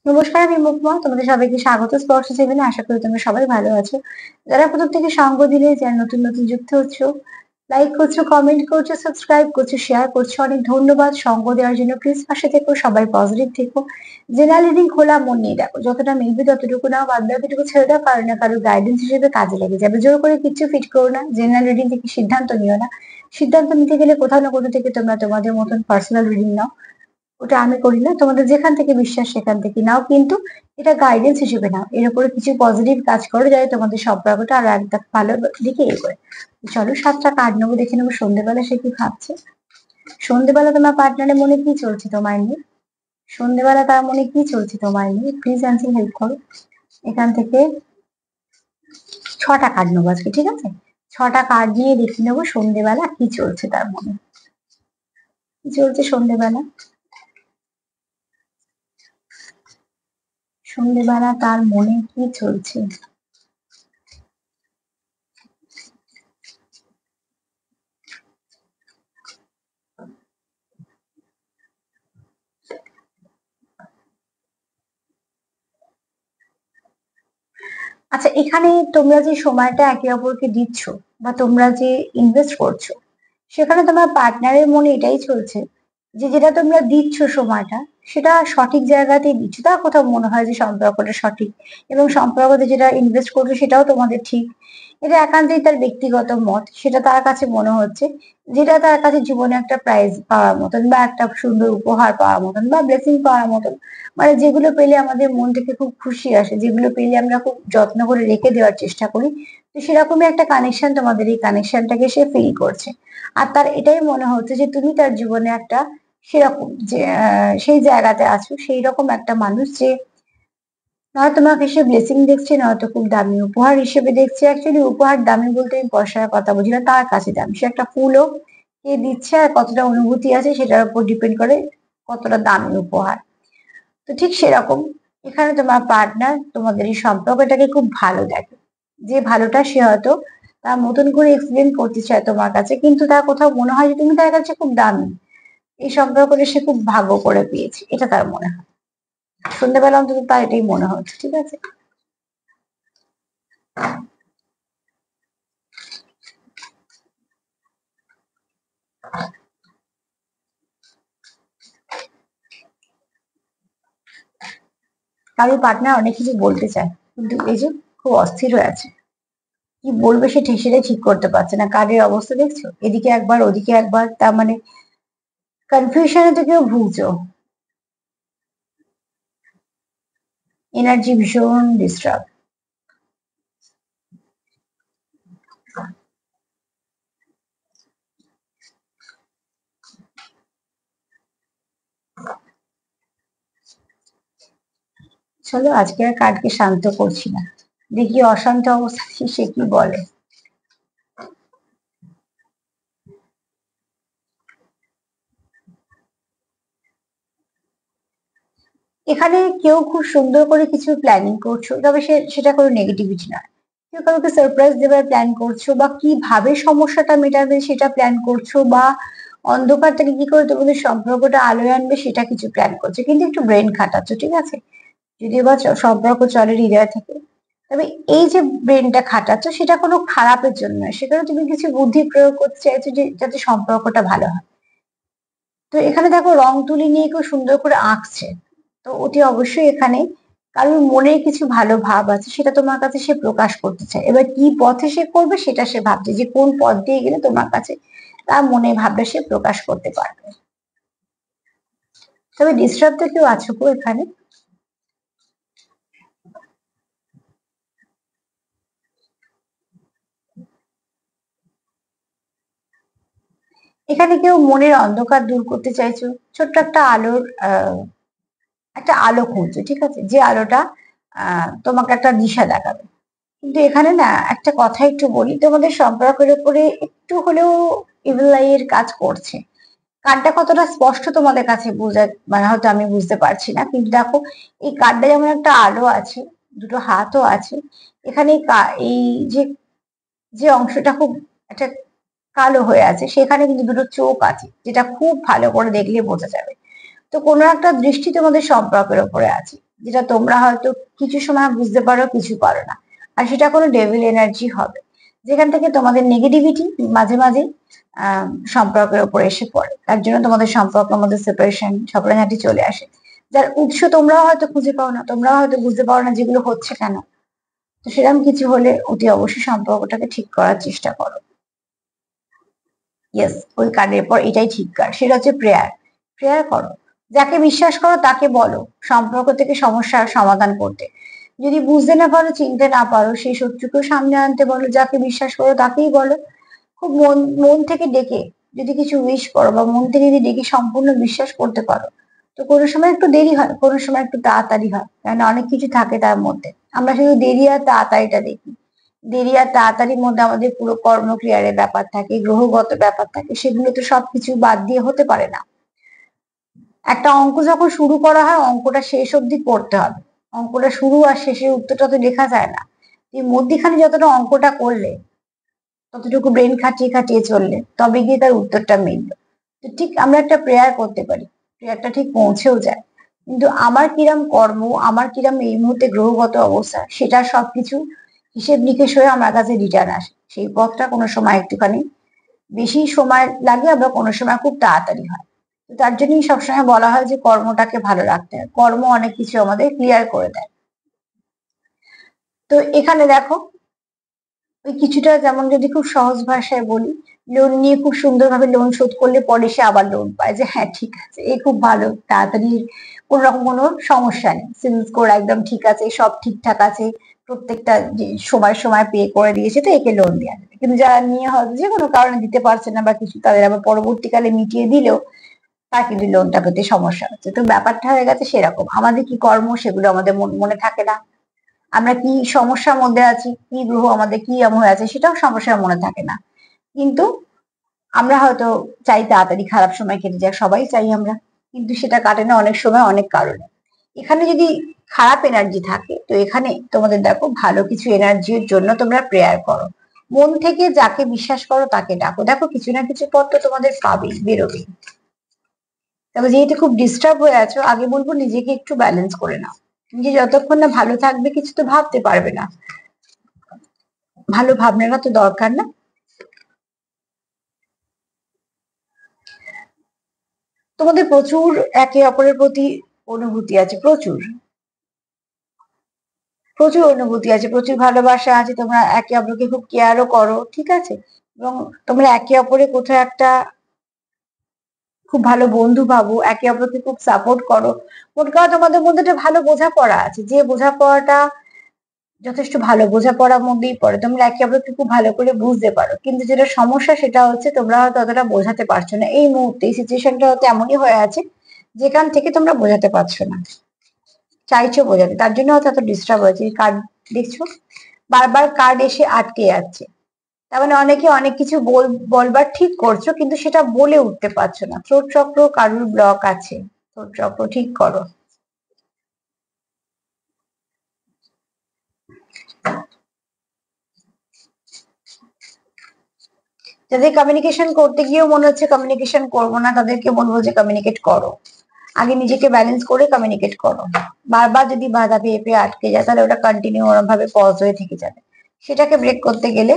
নমস্কার, আমি মুকমা। তোমাদের সবাইকে স্বাগত স্পর্শ সেভেনে। আশা করি তোমরা সবাই ভালো আছো। যারা প্রথম থেকে সঙ্গ দিলে, যারা নতুন নতুন যুক্ত হচ্ছো, লাইক করছো, কমেন্ট করছো, সাবস্ক্রাইব করছো, শেয়ার করছো, অনেক ধন্যবাদ সঙ্গ দেওয়ার জন্য। প্লিজ পাশে থেকো, সবাই পজিটিভ থেকো। জেনারেল রিডিং খোলা মন নিয়ে দেখো, যতটা মিলবে ততটুকু নাও, বাদ বাকিটুকু ছেড়ে দাও। কারো না কারো গাইডেন্স হিসেবে কাজে লেগে যাবে। জোর করে কিচ্ছু ফিট করো না। জেনারেল রিডিং থেকে সিদ্ধান্ত নিও না। সিদ্ধান্ত নিতে গেলে কোথাও না কোথাও থেকে তোমরা তোমাদের মতন পার্সোনাল রিডিং নাও। ওটা আমি করি না, তোমাদের যেখান থেকে বিশ্বাস সেখান থেকে নাও, কিন্তু এটা গাইডেন্স হিসেবে নাও। এর উপরে কিছু পজিটিভ কাজ করো যাতে তোমাদের সম্পর্কটা আরো একটা ভালো দিকে এগোয়। চলো 7টা কার্ড নেবো, দেখে নেবো সন্ধ্যেবেলা সে কি ভাবছে। সন্ধ্যেবেলা তোমার পার্টনারের মনে কি চলছে তোমায় নিয়ে? সন্ধ্যেবেলা তার মনে কি চলছে তোমায় নিয়ে? প্লিজ অ্যান্সার হেল্প করো। এখান থেকে 6টা কার্ড নেবো আজকে, ঠিক আছে? 6টা কার্ড নিয়ে দেখে নেবো সন্ধ্যেবেলা কি চলছে তার মনে। কি চলছে সন্ধ্যেবেলা? সন্ধ্যেবেলা তার মনে কি চলছে? আচ্ছা, এখানে তোমরা যে সময়টা একে অপরকে দিচ্ছ বা তোমরা যে ইনভেস্ট করছো, সেখানে তোমার পার্টনারের মনে এটাই চলছে যে যেটা তোমরা দিচ্ছ সময়টা, সেটা সঠিক জায়গাতেই দিচ্ছ। তার কোথাও মনে হয় যে সম্পর্কটা সঠিক, এবং সম্পর্কতে যেটা ইনভেস্ট করছো সেটাও তোমাদের ঠিক। এটা একান্তই তার ব্যক্তিগত মত। সেটা তার কাছে মনে হচ্ছে যেটা তার কাছে জীবনে একটা প্রাইজ পাওয়ার মতন, বা একটা সুন্দর উপহার পাওয়ার মতন, বা ব্লেসিং পাওয়ার মতন। মানে যেগুলো পেলে আমাদের মন থেকে খুব খুশি আসে, যেগুলো পেলে আমরা খুব যত্ন করে রেখে দেওয়ার চেষ্টা করি। তো সেরকমই একটা কানেকশন, তোমাদের এই কানেকশনটাকে সে ফিল করছে। আর তার এটাই মনে হচ্ছে যে তুমি তার জীবনে একটা সেরকম যে সেই জায়গাতে আছো, সেই রকম একটা মানুষ যে নয় তোমাকে সে ব্লেসিং দেখছে, নয়তো খুব দামি উপহার হিসেবে দেখছে। অ্যাকচুয়ালি উপহার দামি বলতে আমি পয়সার কথা বুঝি না, তার কাছে দামি। সে একটা ফুলও কে দিচ্ছে, আর কতটা অনুভূতি আছে সেটার উপর ডিপেন্ড করে কতটা দামি উপহার। তো ঠিক সেরকম এখানে তোমার পার্টনার তোমাদের এই সম্পর্কটাকে খুব ভালো দেখে। যে ভালোটা সে হয়তো তার মতন করে এক্সপ্লেন করতে চায় তোমার কাছে, কিন্তু তার কোথাও মনে হয় যে তুমি তার কাছে খুব দামি। এই সম্পর্কটা সে খুব ভাগ্য করে পেয়েছে, এটা তার মনে হয়। সন্ধ্যাবেলা অন্তত তার এটাই মনে হচ্ছে, ঠিক আছে? কারোর পার্টনার অনেক কিছু বলতে চায়, কিন্তু এই যে খুব অস্থির হয়ে আছে। কি বলবে সে সেটাই ঠিক করতে পারছে না। কার্ডের অবস্থা দেখছো, এদিকে একবার ওদিকে একবার, তার মানে কনফিউশনে তো কেউ ভুগছো। এনার্জি ভীষণ ডিস্টার্ব। চলো আজকে আর কার্ডকে শান্ত করছি না, দেখি অশান্ত অবস্থা সে কি বলে। এখানে কেউ খুব সুন্দর করে কিছু প্ল্যানিং করছো, তবে সেটা কোনো নেগেটিভিটি নয়। কেউ কাউকে সারপ্রাইজ দেওয়ার প্ল্যান করছো, বা কিভাবে সমস্যাটা মেটাবে সেটা প্ল্যান করছো, বা অন্ধকার থেকে কি করে তোমাদের সম্পর্কটা আলোয় আনবে সেটা কিছু প্ল্যান করছো, কিন্তু একটু ব্রেন খাটাচ্ছো, ঠিক আছে? যদিও বা সম্পর্ক চলে হৃদয় থেকে, তবে এই যে ব্রেনটা খাটাচ্ছ সেটা কোনো খারাপের জন্য নয়। সেখানে তুমি কিছু বুদ্ধি প্রয়োগ করতে চাইছো যে যাতে সম্পর্কটা ভালো হয়। তো এখানে দেখো রং তুলি নিয়ে কেউ সুন্দর করে আঁকছে। তো ওটি অবশ্যই এখানে কারোর মনে কিছু ভালো ভাব আছে, সেটা তোমার কাছে সে প্রকাশ করতে চায়। এবার কি পথে সে করবে সেটা সে ভাবছে, যে কোন পথ দিয়ে গেলে তোমার কাছে তার মনে ভাবটা সে প্রকাশ করতে পারবে। তবে ডিস্টার্ব তো কেউ আছো গো এখানে। এখানে কেউ মনের অন্ধকার দূর করতে চাইছো। ছোট্ট একটা আলোর একটা আলো খুঁজছো, ঠিক আছে? যে আলোটা তোমাকে একটা দিশা দেখাবে। কিন্তু এখানে না একটা কথা একটু বলি, তোমাদের সম্পর্কের উপরে একটু হলেও ইভিল আই এর কাজ করছে। কার্ডটা কতটা স্পষ্ট তোমাদের কাছে বোঝা, মানে হয়তো আমি বুঝতে পারছি না, কিন্তু দেখো এই কার্ডটা যেমন একটা আলো আছে, দুটো হাতও আছে। এখানে এই যে যে অংশটা খুব একটা কালো হয়ে আছে, সেখানে কিন্তু দুটো চোখ আছে, যেটা খুব ভালো করে দেখলে বোঝা যাবে। তো কোনো একটা দৃষ্টি তোমাদের সম্পর্কের উপরে আছে। যেটা তোমরা হয়তো কিছু সময় বুঝতে পারো, কিছু পারো না। আর সেটা কোনো ডেভিল এনার্জি হবে, যেখান থেকে তোমাদের নেগেটিভিটি মাঝে মাঝে সম্পর্কের উপর এসে পড়ে। তার জন্য তোমাদের সম্পর্কের মধ্যে সেপারেশন, ঝগড়াঝাটি চলে আসে, যার উৎস তোমরাও হয়তো খুঁজে পাও না, তোমরাও হয়তো বুঝতে পারো না যেগুলো হচ্ছে কেন। তো সেরকম কিছু হলে অতি অবশ্যই সম্পর্কটাকে ঠিক করার চেষ্টা করো। ইয়েস, ওই কার্ডের পর এটাই ঠিক কার্ড, সেটা হচ্ছে প্রেয়ার। প্রেয়ার করো, যাকে বিশ্বাস করো তাকে বলো সম্পর্ক থেকে সমস্যার সমাধান করতে। যদি বুঝতে না পারো, চিনতে না পারো, সেই শত্রুকেও সামনে আনতে বলো। যাকে বিশ্বাস করো তাকেই বলো। খুব মন মন থেকে ডেকে যদি কিছু উইশ করো বা মন থেকে যদি ডেকে সম্পূর্ণ বিশ্বাস করতে পারো, তো কোনো সময় একটু দেরি হয়, কোনো সময় একটু তাড়াতাড়ি হয়, কারণ অনেক কিছু থাকে তার মধ্যে। আমরা শুধু দেরি আর তাড়াতাড়িটা দেখি। দেরি আর তাড়াতাড়ির মধ্যে আমাদের পুরো কর্মক্রিয়ার ব্যাপার থাকে, গ্রহগত ব্যাপার থাকে, সেগুলো তো সবকিছু বাদ দিয়ে হতে পারে না। একটা অঙ্ক যখন শুরু করা হয়, অঙ্কটা শেষ অবধি করতে হবে। অঙ্কটা শুরু আর শেষের উত্তরটা তো লেখা যায় না। এই মধ্যিখানে যতটা অঙ্কটা করলে, ততটুকু ব্রেন খাটিয়ে খাটিয়ে চললে, তবে গিয়ে তার উত্তরটা মিলল। তো ঠিক আমরা একটা প্রেয়ার করতে পারি, প্রেয়ারটা ঠিক পৌঁছেও যায়, কিন্তু আমার কিরম কর্ম, আমার কিরম এই মুহূর্তে গ্রহগত অবস্থা, সেটা সবকিছু হিসেব নিকেশ হয়ে আমার কাছে রিটার্ন আসে। সেই পথটা কোনো সময় একটুখানি বেশি সময় লাগে, আবার কোনো সময় খুব তাড়াতাড়ি হয়। তো তার জন্যই সবসময় বলা হয় যে কর্মটাকে ভালো রাখতে হয়। কর্ম অনেক কিছু আমাদের ক্লিয়ার করে দেয়। তো এখানে দেখো, ওই কিছুটা যেমন যদি খুব সহজ ভাষায় বলি, লোন নিয়ে খুব সুন্দরভাবে লোন শোধ করলে পরে সে আবার লোন পায়, যে হ্যাঁ ঠিক আছে, এ খুব ভালো, তাড়াতাড়ি, কোন রকম কোনো সমস্যা নেই, সিভিল স্কোর একদম ঠিক আছে, সব ঠিকঠাক আছে, প্রত্যেকটা যে সময় সময় পে করে দিয়েছে, তো একে লোন দেওয়া যাবে। কিন্তু যারা নিয়ে হয়তো যে কোনো কারণে দিতে পারছে না বা কিছু, তাদের আবার পরবর্তীকালে মিটিয়ে দিলেও তার কিন্তু লোনটা পেতে সমস্যা হচ্ছে। তো ব্যাপারটা হয়ে গেছে সেরকম, আমাদের কি কর্ম সেগুলো আমাদের মনে থাকে না, আমরা কি সমস্যার মধ্যে আছি, কি গ্রহ আমাদের কি এমন হয়ে আছে সেটাও সমস্যার মনে থাকে না। কিন্তু আমরা হয়তো চাই তাড়াতাড়ি খারাপ সময় কেটে যাক, সবাই চাই আমরা, কিন্তু সেটা কাটে না অনেক সময় অনেক কারণে। এখানে যদি খারাপ এনার্জি থাকে, তো এখানে তোমাদের দেখো ভালো কিছু এনার্জির জন্য তোমরা প্রেয়ার করো। মন থেকে যাকে বিশ্বাস করো তাকে ডাকো, দেখো কিছু না কিছু পথ তো তোমাদের পাবেই, বেরোবেই। তবে যেহেতু খুব ডিস্টার্ব হয়ে আছো, আগে বলবো নিজেকে একটু ব্যালেন্স করে নাও। নিজে যতক্ষণ না ভালো থাকবে, কিছু তো ভাবতে পারবে না, ভালো ভাবনাটা তো দরকার না। তোমাদের প্রচুর একে অপরের প্রতি অনুভূতি আছে, প্রচুর প্রচুর অনুভূতি আছে, প্রচুর ভালোবাসা আছে, তোমরা একে অপরকে খুব কেয়ারও করো, ঠিক আছে। এবং তোমরা একে অপরে কোথাও একটা খুব ভালো বন্ধু ভাবো, একে অপরকে খুব সাপোর্ট করো। মোট কথা তোমাদের মধ্যে একটা ভালো বোঝাপড়া আছে, যে বোঝাপড়াটা যথেষ্ট ভালো, বোঝাপড়ার মধ্যেই পড়ে, তোমরা একে অপরকে খুব ভালো করে বুঝতে পারো। কিন্তু যেটা সমস্যা সেটা হচ্ছে তোমরা হয়তো অতটা বোঝাতে পারছো না। এই মুহূর্তে এই সিচুয়েশনটা হয়তো এমনই হয়ে আছে, যেখান থেকে তোমরা বোঝাতে পারছো না, চাইছো বোঝাতে, তার জন্য হয়তো এত ডিস্টার্ব হয়েছে। কার্ড দেখছো, বারবার কার্ড এসে আটকে যাচ্ছে, তার মানে অনেকে অনেক কিছু বলবার ঠিক করছো, কিন্তু সেটা বলে উঠতে পারছো না। থ্রোট চক্র কারুর ব্লক আছে, থ্রোট চক্র ঠিক করো। যাদের কমিউনিকেশন করতে গিয়েও মনে হচ্ছে কমিউনিকেশন করবো না, তাদেরকে বলবো যে কমিউনিকেট করো, আগে নিজেকে ব্যালেন্স করে কমিউনিকেট করো। বারবার যদি বাধা পেয়ে পেয়ে আটকে যায়, তাহলে ওটা কন্টিনিউ ওরম ভাবে পজ হয়ে থেকে যাবে। সেটাকে ব্রেক করতে গেলে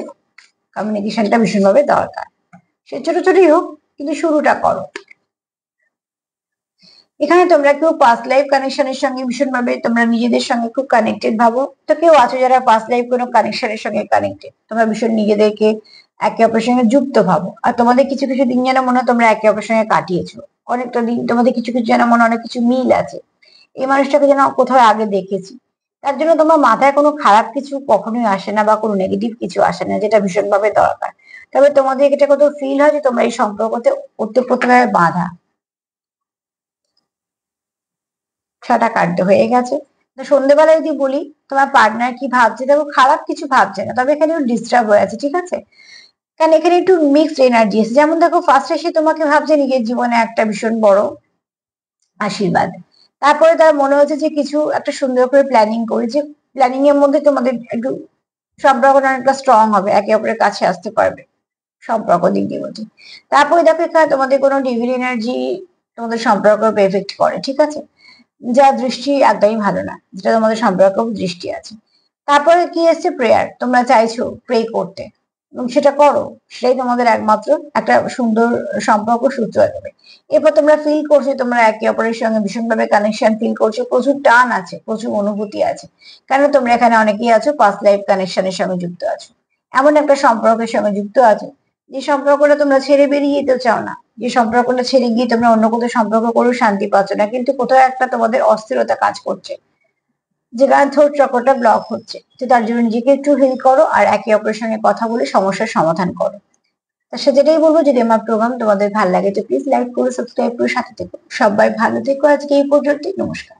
কমিউনিকেশনটা ভীষণভাবে দরকার। সে ছোট ছোটই হোক, কিন্তু শুরুটা করো। এখানে তোমরা কেউ পাস্ট লাইফ কানেকশনের সঙ্গে ভীষণভাবে তোমরা নিজেদের সঙ্গে খুব কানেক্টেড ভাবো, তো কেউ আছো যারা পাস্ট লাইফ কোনো কানেকশনের সঙ্গে কানেক্টেড, তোমরা ভীষণ নিজেদেরকে একে অপরের সঙ্গে যুক্ত ভাবো। আর তোমাদের কিছু কিছু দিন যেন মনে হয় তোমরা একে অপরের সঙ্গে কাটিয়েছো, অনেকটা দিন তোমাদের কিছু কিছু যেন মনে হয় অনেক কিছু মিল আছে। এই মানুষটাকে যেন কোথাও আগে দেখেছি। তার জন্য তোমার মাথায় কোনো খারাপ কিছু কখনোই আসে না, বা কোনো নেগেটিভ কিছু আসে না, যেটা ভীষণভাবে দরকার। তবে তোমাদের এটা কোথাও ফিল হয় যে তোমরা এই সম্পর্কতে ওতপ্রোতভাবে বাঁধা। 6টা কার্ড হয়ে গেছে। তো সন্ধ্যেবেলা যদি বলি তোমার পার্টনার কি ভাবছে, দেখো খারাপ কিছু ভাবছে না, তবে এখানে ডিস্টার্ব হয়ে আছে, ঠিক আছে। কারণ এখানে একটু মিক্সড এনার্জি আছে। যেমন দেখো ফার্স্টে সে তোমাকে ভাবছে নিজের জীবনে একটা ভীষণ বড় আশীর্বাদ, তারপরে তার মনে হচ্ছে যে কিছু একটা সুন্দর করে প্ল্যানিং করেছে, প্ল্যানিং এর মধ্যে তোমাদের একটু সম্পর্ক অনেকটা স্ট্রং হবে, একে অপরের কাছে আসতে পারবে সম্পর্ক দিক দিয়ে বলছি। তারপরে দেখো এখানে তোমাদের কোনো ডিভিল এনার্জি তোমাদের সম্পর্ক এফেক্ট করে, ঠিক আছে। যা দৃষ্টি একদমই ভালো না, যেটা তোমাদের সম্পর্ক দৃষ্টি আছে। তারপরে কি এসছে? প্রেয়ার। তোমরা চাইছো প্রে করতে এবং সেটা করো, সেটাই তোমাদের একমাত্র একটা সুন্দর সম্পর্ক সূত্র হবে। এরপর তোমরা ফিল করছো তোমরা একে অপরের সঙ্গে ভীষণভাবে কানেকশন ফিল করছো, প্রচুর টান আছে, প্রচুর অনুভূতি আছে। কেন তোমরা এখানে অনেকেই আছো পাস্ট লাইফ কানেকশনের সঙ্গে যুক্ত আছো, এমন একটা সম্পর্কের সঙ্গে যুক্ত আছো যে সম্পর্কটা তোমরা ছেড়ে বেরিয়ে যেতে চাও না, যে সম্পর্কটা ছেড়ে গিয়ে তোমরা অন্য কোথাও সম্পর্ক করেও শান্তি পাচ্ছ না, কিন্তু কোথাও একটা তোমাদের অস্থিরতা কাজ করছে, যেখানে থ্রোট চক্রটা ব্লক হচ্ছে। তো তার জন্য নিজেকে একটু হিল করো আর একে অপরের সঙ্গে কথা বলে সমস্যার সমাধান করো। তার সাথে যেটাই বলবো, যদি আমার প্রোগ্রাম তোমাদের ভালো লাগে তো প্লিজ লাইক করো, সাবস্ক্রাইব করে সাথে থেকো। সবাই ভালো থেকো, আজকে এই পর্যন্তই, নমস্কার।